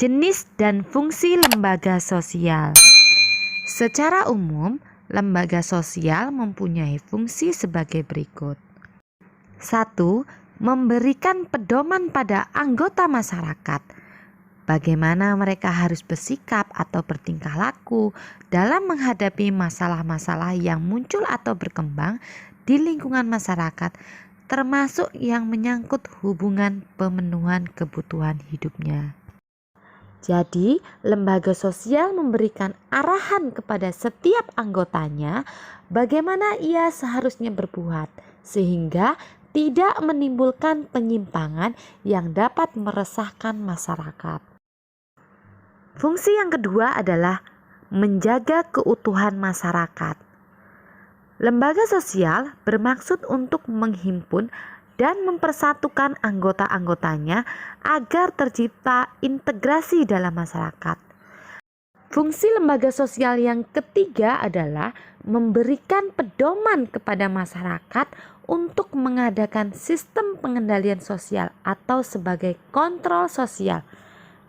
Jenis dan fungsi lembaga sosial. Secara umum, lembaga sosial mempunyai fungsi sebagai berikut. 1. Memberikan pedoman pada anggota masyarakat. Bagaimana mereka harus bersikap atau bertingkah laku dalam menghadapi masalah-masalah yang muncul atau berkembang di lingkungan masyarakat, termasuk yang menyangkut hubungan pemenuhan kebutuhan hidupnya. Jadi, lembaga sosial memberikan arahan kepada setiap anggotanya bagaimana ia seharusnya berbuat, sehingga tidak menimbulkan penyimpangan yang dapat meresahkan masyarakat. Fungsi yang kedua adalah menjaga keutuhan masyarakat. Lembaga sosial bermaksud untuk menghimpun dan mempersatukan anggota-anggotanya agar tercipta integrasi dalam masyarakat. Fungsi lembaga sosial yang ketiga adalah memberikan pedoman kepada masyarakat untuk mengadakan sistem pengendalian sosial atau sebagai kontrol sosial.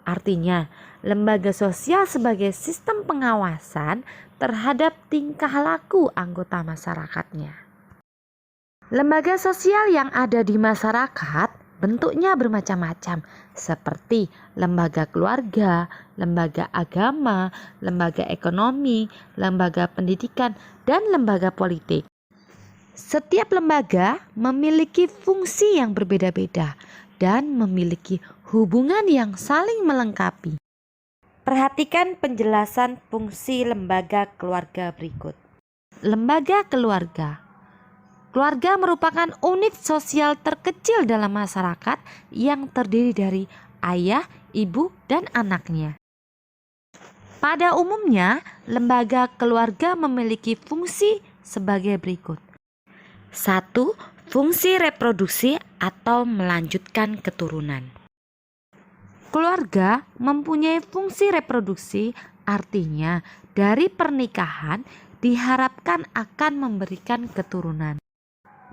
Artinya, lembaga sosial sebagai sistem pengawasan terhadap tingkah laku anggota masyarakatnya. Lembaga sosial yang ada di masyarakat bentuknya bermacam-macam, seperti lembaga keluarga, lembaga agama, lembaga ekonomi, lembaga pendidikan, dan lembaga politik. Setiap lembaga memiliki fungsi yang berbeda-beda dan memiliki hubungan yang saling melengkapi. Perhatikan penjelasan fungsi lembaga keluarga berikut. Lembaga keluarga. Keluarga merupakan unit sosial terkecil dalam masyarakat yang terdiri dari ayah, ibu, dan anaknya. Pada umumnya, lembaga keluarga memiliki fungsi sebagai berikut. 1. Fungsi reproduksi atau melanjutkan keturunan. Keluarga mempunyai fungsi reproduksi, artinya dari pernikahan diharapkan akan memberikan keturunan.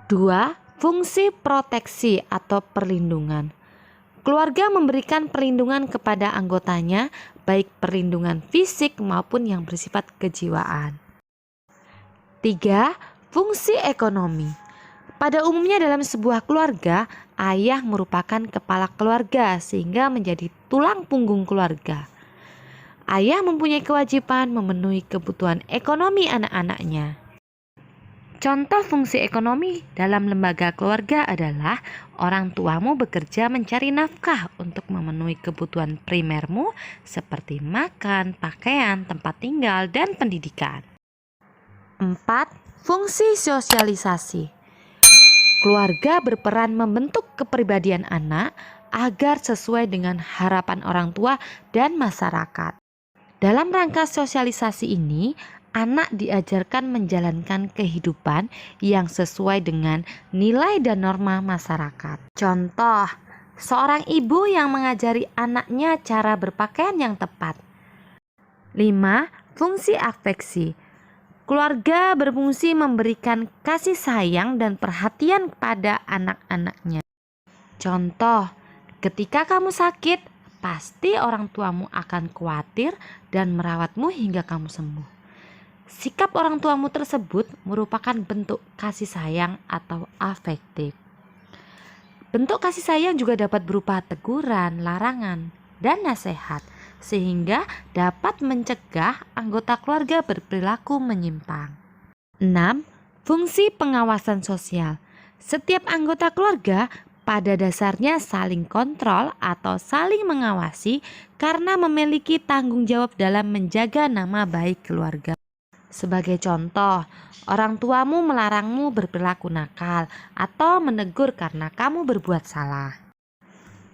2. Fungsi proteksi atau perlindungan. Keluarga memberikan perlindungan kepada anggotanya, baik perlindungan fisik maupun yang bersifat kejiwaan. 3. Fungsi ekonomi. Pada umumnya dalam sebuah keluarga, ayah merupakan kepala keluarga sehingga menjadi tulang punggung keluarga. Ayah mempunyai kewajiban memenuhi kebutuhan ekonomi anak-anaknya. Contoh fungsi ekonomi dalam lembaga keluarga adalah orang tuamu bekerja mencari nafkah untuk memenuhi kebutuhan primermu seperti makan, pakaian, tempat tinggal, dan pendidikan. 4. Fungsi sosialisasi. Keluarga berperan membentuk kepribadian anak agar sesuai dengan harapan orang tua dan masyarakat. Dalam rangka sosialisasi ini, anak diajarkan menjalankan kehidupan yang sesuai dengan nilai dan norma masyarakat. Contoh, seorang ibu yang mengajari anaknya cara berpakaian yang tepat. 5. Fungsi afeksi. Keluarga berfungsi memberikan kasih sayang dan perhatian kepada anak-anaknya. Contoh, ketika kamu sakit, pasti orang tuamu akan khawatir dan merawatmu hingga kamu sembuh. Sikap orang tuamu tersebut merupakan bentuk kasih sayang atau afektif. Bentuk kasih sayang juga dapat berupa teguran, larangan, dan nasihat, sehingga dapat mencegah anggota keluarga berperilaku menyimpang. 6. Fungsi pengawasan sosial. Setiap anggota keluarga pada dasarnya saling kontrol atau saling mengawasi karena memiliki tanggung jawab dalam menjaga nama baik keluarga. Sebagai contoh, orang tuamu melarangmu berperilaku nakal atau menegur karena kamu berbuat salah.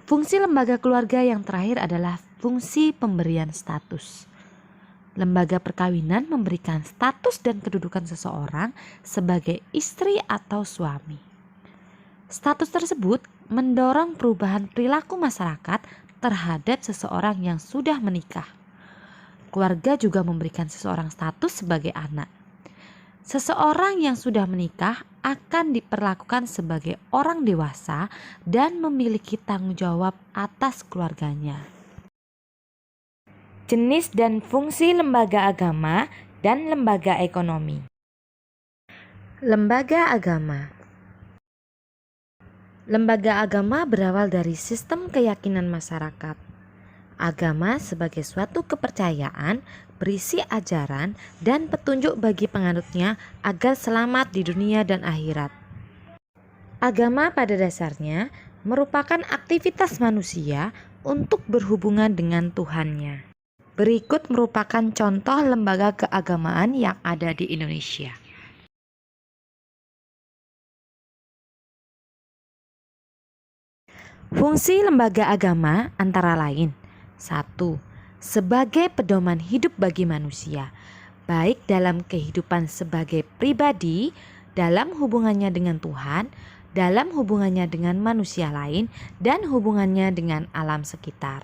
Fungsi lembaga keluarga yang terakhir adalah fungsi pemberian status. Lembaga perkawinan memberikan status dan kedudukan seseorang sebagai istri atau suami. Status tersebut mendorong perubahan perilaku masyarakat terhadap seseorang yang sudah menikah. Keluarga juga memberikan seseorang status sebagai anak. Seseorang yang sudah menikah akan diperlakukan sebagai orang dewasa dan memiliki tanggung jawab atas keluarganya. Jenis dan fungsi lembaga agama dan lembaga ekonomi. Lembaga agama. Lembaga agama berawal dari sistem keyakinan masyarakat. Agama sebagai suatu kepercayaan berisi ajaran dan petunjuk bagi penganutnya agar selamat di dunia dan akhirat. Agama pada dasarnya merupakan aktivitas manusia untuk berhubungan dengan Tuhannya. Berikut merupakan contoh lembaga keagamaan yang ada di Indonesia. Fungsi lembaga agama antara lain: 1. Sebagai pedoman hidup bagi manusia, baik dalam kehidupan sebagai pribadi, dalam hubungannya dengan Tuhan, dalam hubungannya dengan manusia lain, dan hubungannya dengan alam sekitar.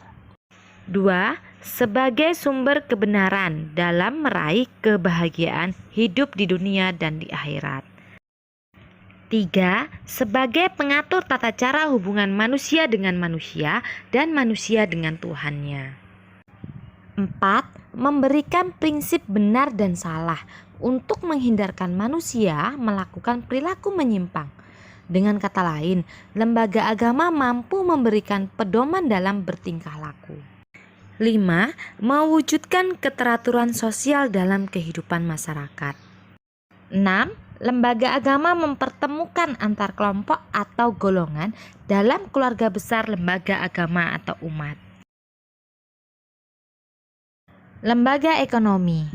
2. Sebagai sumber kebenaran dalam meraih kebahagiaan hidup di dunia dan di akhirat. 3. Sebagai pengatur tata cara hubungan manusia dengan manusia dan manusia dengan Tuhannya. 4. Memberikan prinsip benar dan salah untuk menghindarkan manusia melakukan perilaku menyimpang. Dengan kata lain, lembaga agama mampu memberikan pedoman dalam bertingkah laku. 5. Mewujudkan keteraturan sosial dalam kehidupan masyarakat. 6. Lembaga agama mempertemukan antar kelompok atau golongan dalam keluarga besar lembaga agama atau umat. Lembaga ekonomi.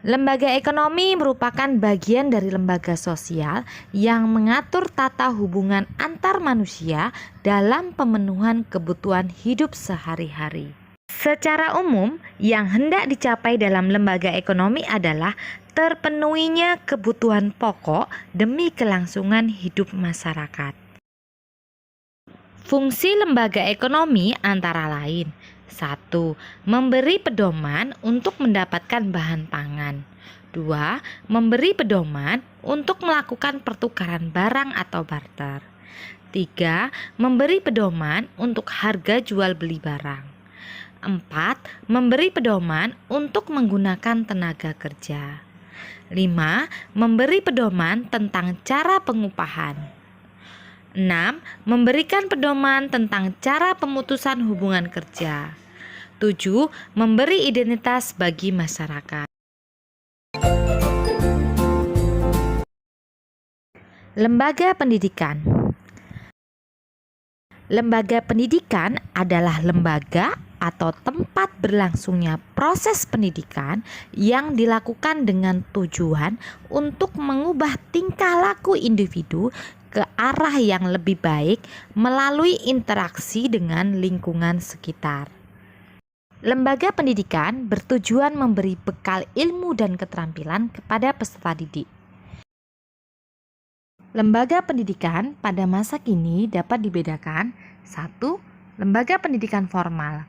Lembaga ekonomi merupakan bagian dari lembaga sosial yang mengatur tata hubungan antar manusia dalam pemenuhan kebutuhan hidup sehari-hari. Secara umum, yang hendak dicapai dalam lembaga ekonomi adalah terpenuhinya kebutuhan pokok demi kelangsungan hidup masyarakat. Fungsi lembaga ekonomi antara lain: 1. Memberi pedoman untuk mendapatkan bahan pangan. 2. Memberi pedoman untuk melakukan pertukaran barang atau barter. 3. Memberi pedoman untuk harga jual beli barang. 4. Memberi pedoman untuk menggunakan tenaga kerja. 5. Memberi pedoman tentang cara pengupahan. 6. Memberikan pedoman tentang cara pemutusan hubungan kerja. 7. Memberi identitas bagi masyarakat. Lembaga pendidikan. Lembaga pendidikan adalah lembaga atau tempat berlangsungnya proses pendidikan yang dilakukan dengan tujuan untuk mengubah tingkah laku individu ke arah yang lebih baik melalui interaksi dengan lingkungan sekitar. Lembaga pendidikan bertujuan memberi bekal ilmu dan keterampilan kepada peserta didik. Lembaga pendidikan pada masa kini dapat dibedakan: 1. Lembaga pendidikan formal.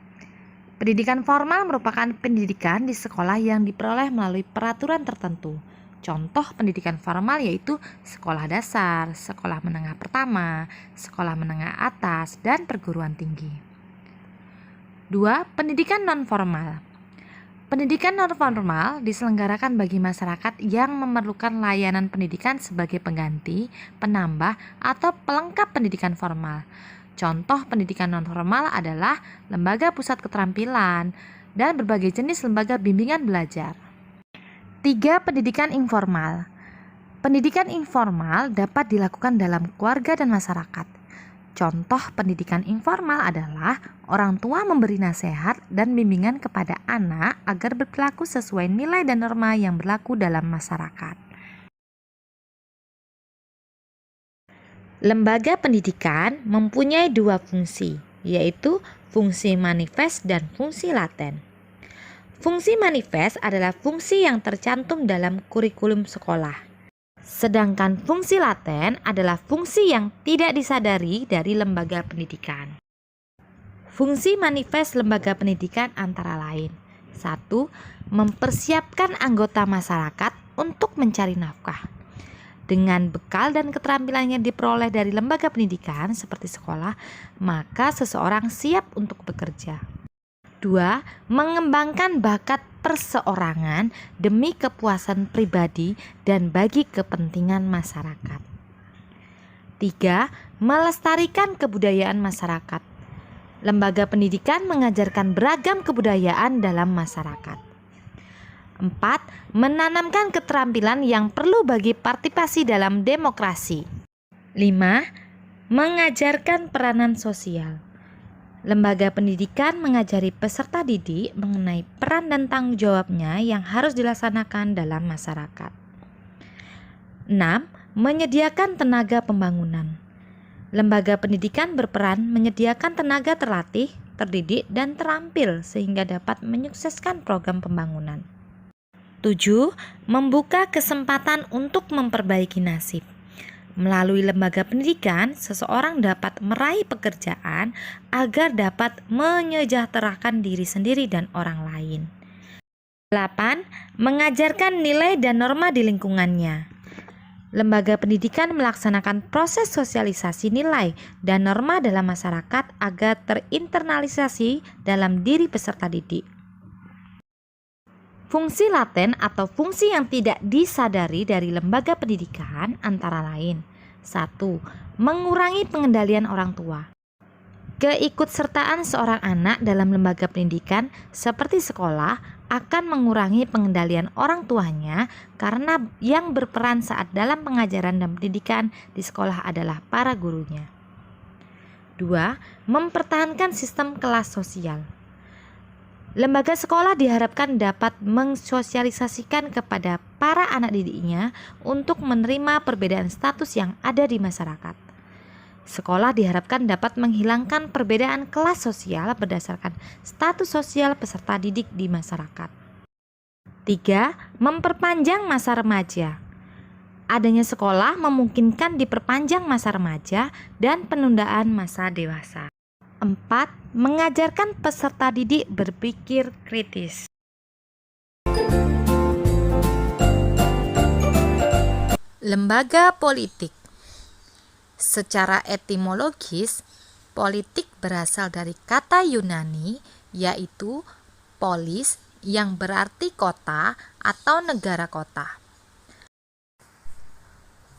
Pendidikan formal merupakan pendidikan di sekolah yang diperoleh melalui peraturan tertentu. Contoh pendidikan formal yaitu sekolah dasar, sekolah menengah pertama, sekolah menengah atas, dan perguruan tinggi. 2. Pendidikan non-formal. Pendidikan non-formal diselenggarakan bagi masyarakat yang memerlukan layanan pendidikan sebagai pengganti, penambah, atau pelengkap pendidikan formal. Contoh pendidikan non-formal adalah lembaga pusat keterampilan dan berbagai jenis lembaga bimbingan belajar. 3. Pendidikan informal. Pendidikan informal dapat dilakukan dalam keluarga dan masyarakat. Contoh pendidikan informal adalah orang tua memberi nasihat dan bimbingan kepada anak agar berperilaku sesuai nilai dan norma yang berlaku dalam masyarakat. Lembaga pendidikan mempunyai dua fungsi, yaitu fungsi manifest dan fungsi laten. Fungsi manifest adalah fungsi yang tercantum dalam kurikulum sekolah. Sedangkan fungsi laten adalah fungsi yang tidak disadari dari lembaga pendidikan. Fungsi manifest lembaga pendidikan antara lain: 1. Mempersiapkan anggota masyarakat untuk mencari nafkah. Dengan bekal dan keterampilan yang diperoleh dari lembaga pendidikan seperti sekolah, maka seseorang siap untuk bekerja. 2. Mengembangkan bakat perseorangan demi kepuasan pribadi dan bagi kepentingan masyarakat. 3. Melestarikan kebudayaan masyarakat. Lembaga pendidikan mengajarkan beragam kebudayaan dalam masyarakat. 4. Menanamkan keterampilan yang perlu bagi partisipasi dalam demokrasi. 5. Mengajarkan peranan sosial. Lembaga pendidikan mengajari peserta didik mengenai peran dan tanggung jawabnya yang harus dilaksanakan dalam masyarakat. 6. Menyediakan tenaga pembangunan. Lembaga pendidikan berperan menyediakan tenaga terlatih, terdidik, dan terampil sehingga dapat menyukseskan program pembangunan. 7. Membuka kesempatan untuk memperbaiki nasib. Melalui lembaga pendidikan, seseorang dapat meraih pekerjaan agar dapat menyejahterakan diri sendiri dan orang lain. 8. Mengajarkan nilai dan norma di lingkungannya. Lembaga pendidikan melaksanakan proses sosialisasi nilai dan norma dalam masyarakat agar terinternalisasi dalam diri peserta didik. Fungsi laten atau fungsi yang tidak disadari dari lembaga pendidikan antara lain: 1. Mengurangi pengendalian orang tua. Keikutsertaan seorang anak dalam lembaga pendidikan seperti sekolah akan mengurangi pengendalian orang tuanya karena yang berperan saat dalam pengajaran dan pendidikan di sekolah adalah para gurunya. 2. Mempertahankan sistem kelas sosial. Lembaga sekolah diharapkan dapat mensosialisasikan kepada para anak didiknya untuk menerima perbedaan status yang ada di masyarakat. Sekolah diharapkan dapat menghilangkan perbedaan kelas sosial berdasarkan status sosial peserta didik di masyarakat. 3. Memperpanjang masa remaja. Adanya sekolah memungkinkan diperpanjang masa remaja dan penundaan masa dewasa. 4. Mengajarkan peserta didik berpikir kritis. Lembaga politik. Secara etimologis, politik berasal dari kata Yunani yaitu polis yang berarti kota atau negara kota.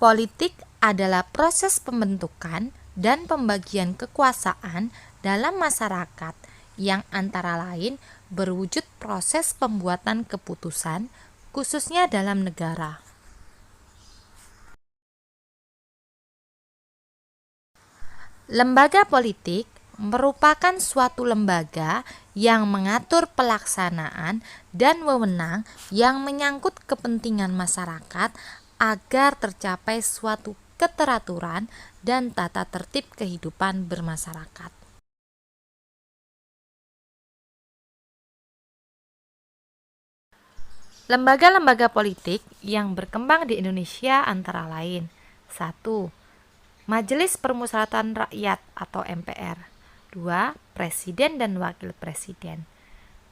Politik adalah proses pembentukan dan pembagian kekuasaan dalam masyarakat yang antara lain berwujud proses pembuatan keputusan khususnya dalam negara. Lembaga politik merupakan suatu lembaga yang mengatur pelaksanaan dan wewenang yang menyangkut kepentingan masyarakat agar tercapai suatu keteraturan dan tata tertib kehidupan bermasyarakat. Lembaga-lembaga politik yang berkembang di Indonesia antara lain: 1. Majelis Permusyawaratan Rakyat atau MPR. 2. Presiden dan Wakil Presiden.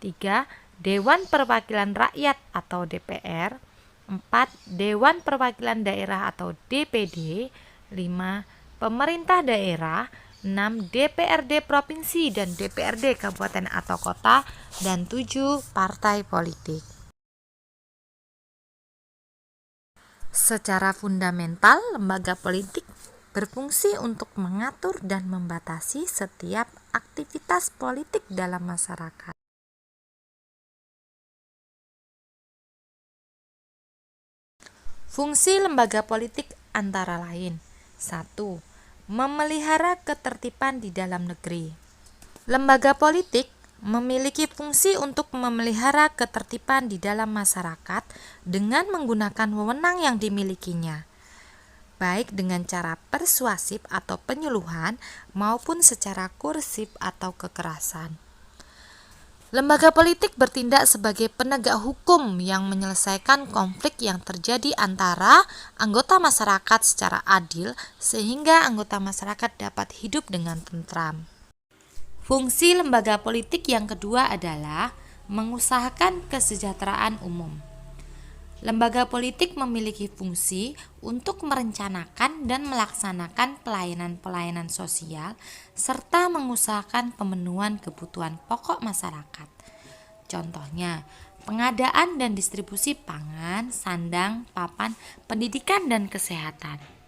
3. Dewan Perwakilan Rakyat atau DPR. 4. Dewan Perwakilan Daerah atau DPD. 5. Pemerintah daerah. 6. DPRD Provinsi dan DPRD Kabupaten atau Kota. Dan 7. Partai politik. Secara fundamental, lembaga politik berfungsi untuk mengatur dan membatasi setiap aktivitas politik dalam masyarakat. Fungsi lembaga politik antara lain: 1. Memelihara ketertiban di dalam negeri. Lembaga politik memiliki fungsi untuk memelihara ketertiban di dalam masyarakat dengan menggunakan wewenang yang dimilikinya, baik dengan cara persuasif atau penyuluhan maupun secara kursif atau kekerasan. Lembaga politik bertindak sebagai penegak hukum yang menyelesaikan konflik yang terjadi antara anggota masyarakat secara adil sehingga anggota masyarakat dapat hidup dengan tentram. Fungsi lembaga politik yang kedua adalah mengusahakan kesejahteraan umum. Lembaga politik memiliki fungsi untuk merencanakan dan melaksanakan pelayanan-pelayanan sosial serta mengusahakan pemenuhan kebutuhan pokok masyarakat. Contohnya, pengadaan dan distribusi pangan, sandang, papan, pendidikan, dan kesehatan.